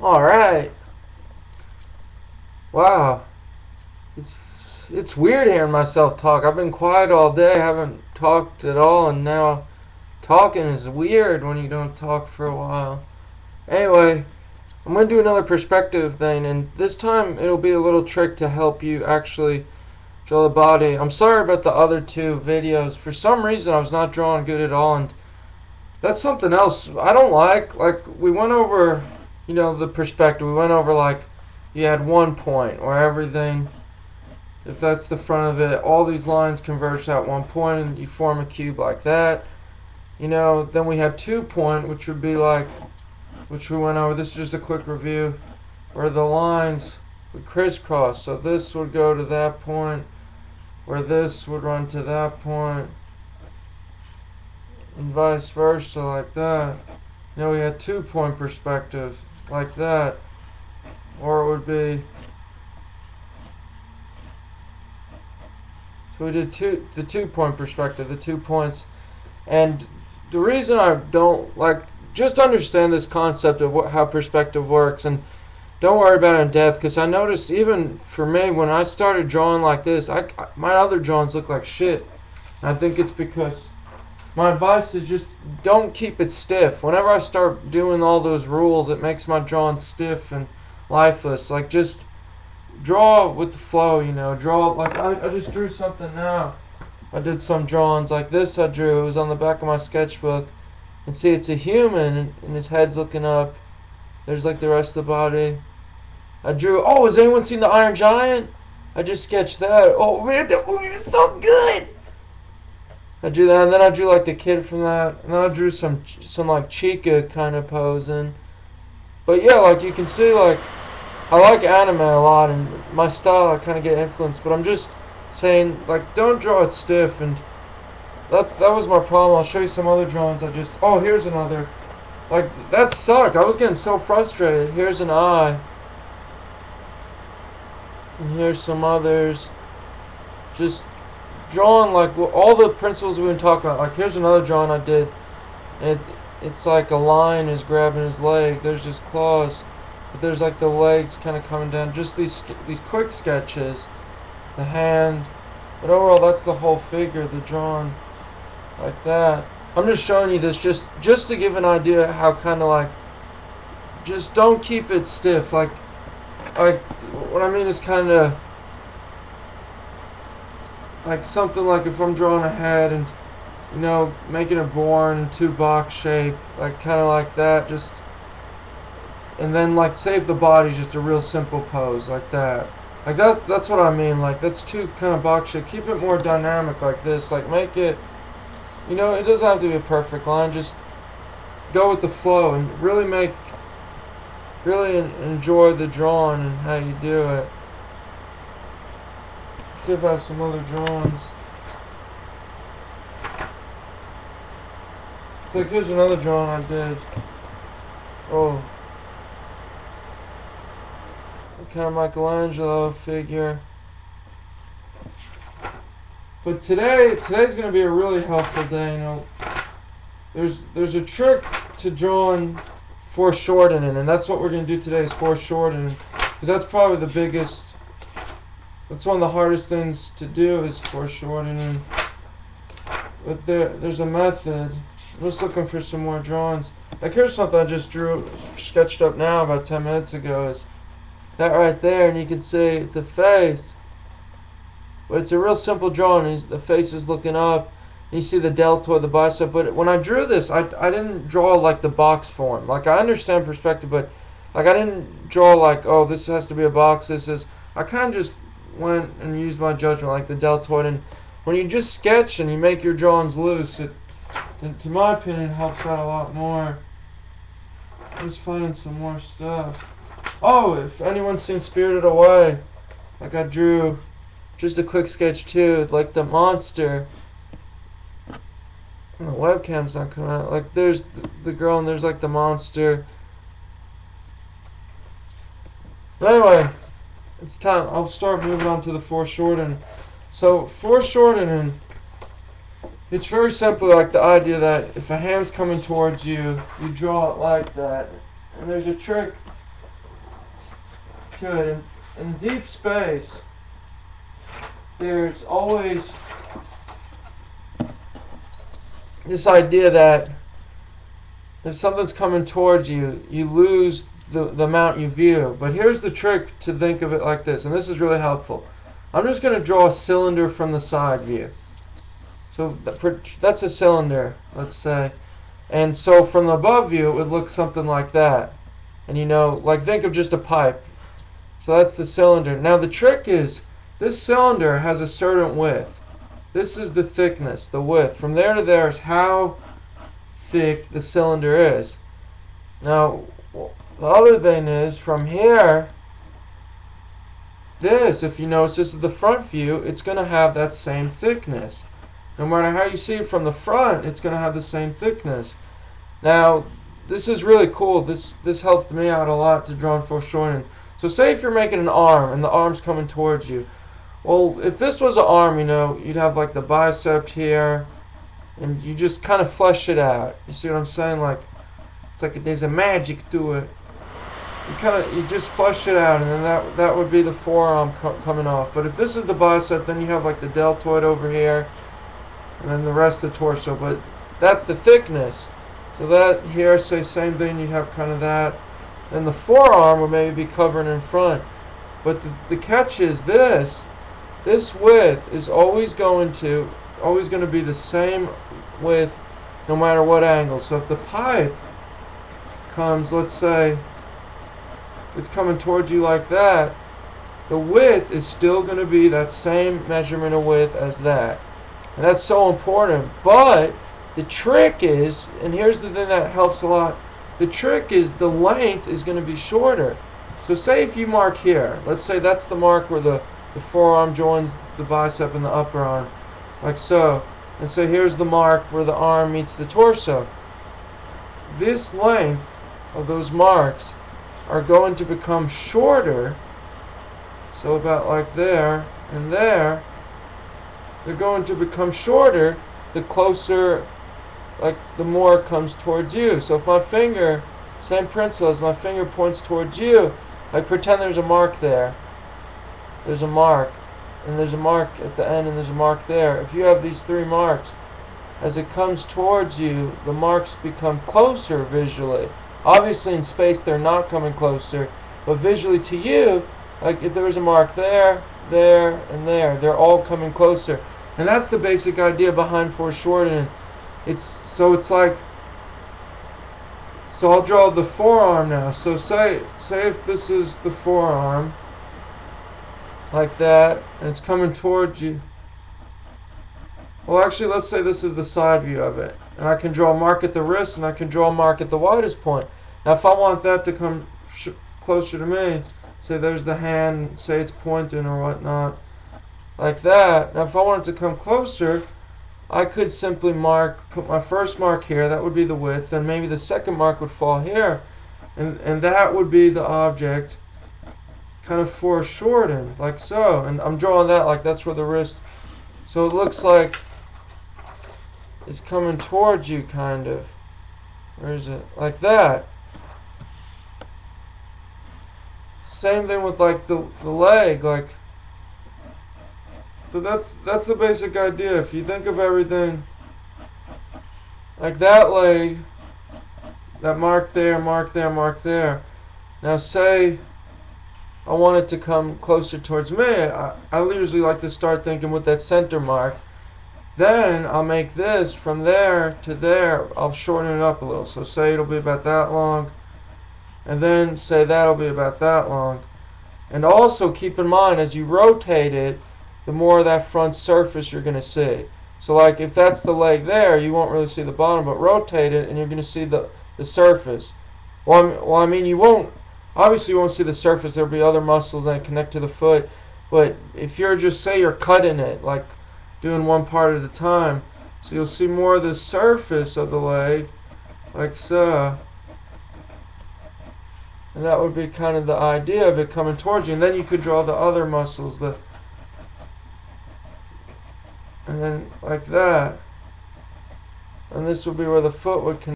Alright. Wow. It's weird hearing myself talk. I've been quiet all day. I haven't talked at all, and now talking is weird when you don't talk for a while. Anyway, I'm going to do another perspective thing, and this time it'll be a little trick to help you actually draw the body. I'm sorry about the other two videos. For some reason, I was not drawing good at all, and that's something else I don't like. Like, we went over, the perspective. We went over, like, you had one point where everything, if that's the front of it, all these lines converge at one point and you form a cube like that. Then we had 2 point, which would be like, which we went over. This is just a quick review, where the lines would crisscross. So this would go to that point, where this would run to that point, and vice versa, like that. We had 2 point perspective, like that. Or it would be, so we did the 2 point perspective, the 2 points. And the reason I don't like, just understand this concept of how perspective works, and don't worry about it in depth, because I noticed even for me, when I started drawing like this, my other drawings look like shit. And I think it's because my advice is just don't keep it stiff. Whenever I start doing all those rules, it makes my drawing stiff and lifeless. Like, just draw with the flow, draw. Like, I just drew something now. I did some drawings like this. I drew, it was on the back of my sketchbook, and see, it's a human and his head's looking up. There's like the rest of the body. I drew, oh, has anyone seen the Iron Giant? I just sketched that. Oh man, that movie was so good. I drew that, and then I drew like the kid from that, and then I drew some like Chica kind of posing. But yeah, like you can see, like, I like anime a lot, and my style I kind of get influenced, but I'm just saying, like, don't draw it stiff, and that was my problem. I'll show you some other drawings. Oh, here's another. Like, that sucked. I was getting so frustrated. Here's an eye. And here's some others. Just drawing, like, all the principles we've been talking about. Like, here's another drawing I did. And it's like a lion is grabbing his leg. There's just claws. But there's, like, the legs kind of coming down. Just these quick sketches. The hand. But overall, that's the whole figure, the drawing. Like that. I'm just showing you this just to give an idea how kind of like, just don't keep it stiff. Like what I mean is kind of like something like if I'm drawing a head and making it born 2 box shape, like kind of like that, just, and then like save the body, just a real simple pose like that. Like that's what I mean. Like, that's 2 kind of box shape. Keep it more dynamic like this. Like, make it, it doesn't have to be a perfect line. Just go with the flow and really enjoy the drawing and how you do it. Let's see if I have some other drawings. Like, here's another drawing I did. Oh. Kind of Michelangelo figure. But today's going to be a really helpful day. There's a trick to drawing foreshortening, and that's what we're going to do today, is foreshortening, because that's probably the biggest. That's one of the hardest things to do, is foreshortening. But there's a method. I'm just looking for some more drawings. Like, here's something I just sketched up now about 10 minutes ago. Is that right there, and you can see it's a face. But it's a real simple drawing. The face is looking up. And you see the deltoid, the bicep. But when I drew this, I didn't draw like the box form. Like, I understand perspective, but like I didn't draw like, oh, this has to be a box. I kind of just went and used my judgment, like the deltoid. And when you just sketch and you make your drawings loose, it, to my opinion, helps out a lot more. Just finding some more stuff. Oh, if anyone's seen Spirited Away, like I drew just a quick sketch too, like the monster. And the webcam's not coming out. Like, there's the girl and there's like the monster. But anyway, it's time. I'll start moving on to the foreshortening. So foreshortening, it's very simply like the idea that if a hand's coming towards you, you draw it like that. And there's a trick Good. In deep space, there's always this idea that if something's coming towards you, you lose the amount you view. But here's the trick to think of it like this, and this is really helpful. I'm just going to draw a cylinder from the side view. So that's a cylinder, let's say. And so from the above view, it would look something like that. And you know, like think of just a pipe. So that's the cylinder. Now the trick is, this cylinder has a certain width. This is the thickness, the width. From there to there is how thick the cylinder is. Now, the other thing is, from here, this, if you notice, this is the front view, it's going to have that same thickness. No matter how you see it from the front, it's going to have the same thickness. Now, this is really cool. This helped me out a lot to draw in foreshortening. So say if you're making an arm, and the arm's coming towards you. Well, if this was an arm, you know, you'd have like the bicep here, and you just kind of flesh it out. You see what I'm saying? Like, it's like there's a magic to it. You just flesh it out, and then that would be the forearm coming off. But if this is the bicep, then you have like the deltoid over here, and then the rest of the torso. But that's the thickness. So that here, say same thing, you'd have kind of that. Then the forearm would maybe be covering in front. But the catch is this width is always going to be the same width no matter what angle. So if the pipe comes, let's say it's coming towards you like that, the width is still going to be that same measurement of width as that. And that's so important. But the trick is, and here's the thing that helps a lot, the trick is the length is going to be shorter. So say if you mark here, let's say that's the mark where the forearm joins the bicep and the upper arm, like so. And so here's the mark where the arm meets the torso. This length of those marks are going to become shorter, so about like there and there. They're going to become shorter the closer, like the more it comes towards you. So if my finger, same principle, as my finger points towards you, like pretend there's a mark there. There's a mark, and there's a mark at the end, and there's a mark there. If you have these three marks, as it comes towards you, the marks become closer visually. Obviously in space they're not coming closer, but visually to you, like if there was a mark there, there, and there, they're all coming closer. And that's the basic idea behind foreshortening. So I'll draw the forearm now. So say if this is the forearm, like that, and it's coming towards you. Well, actually, let's say this is the side view of it. And I can draw a mark at the wrist, and I can draw a mark at the widest point. Now, if I want that to come closer to me, say there's the hand, say it's pointing or whatnot, like that. Now, if I want it to come closer, I could simply put my first mark here, that would be the width, and maybe the second mark would fall here, and that would be the object, kind of foreshortened, like so. And I'm drawing that like that's where the wrist, so it looks like it's coming towards you, kind of. Where is it? Like that. Same thing with like the leg, like. So that's the basic idea. If you think of everything like that leg, that mark there, mark there, mark there. Now say I want it to come closer towards me. I usually like to start thinking with that center mark. Then I'll make this from there to there. I'll shorten it up a little. So say it'll be about that long. And then say that'll be about that long. And also keep in mind, as you rotate it, the more of that front surface you're going to see. So like if that's the leg there, you won't really see the bottom, but rotate it and you're going to see the surface. Well, I mean, you won't, obviously you won't see the surface. There'll be other muscles that connect to the foot. But if you're just, say you're cutting it, like doing one part at a time, so you'll see more of the surface of the leg, like so. And that would be kind of the idea of it coming towards you. And then you could draw the other muscles, and then like that. And this would be where the foot would connect.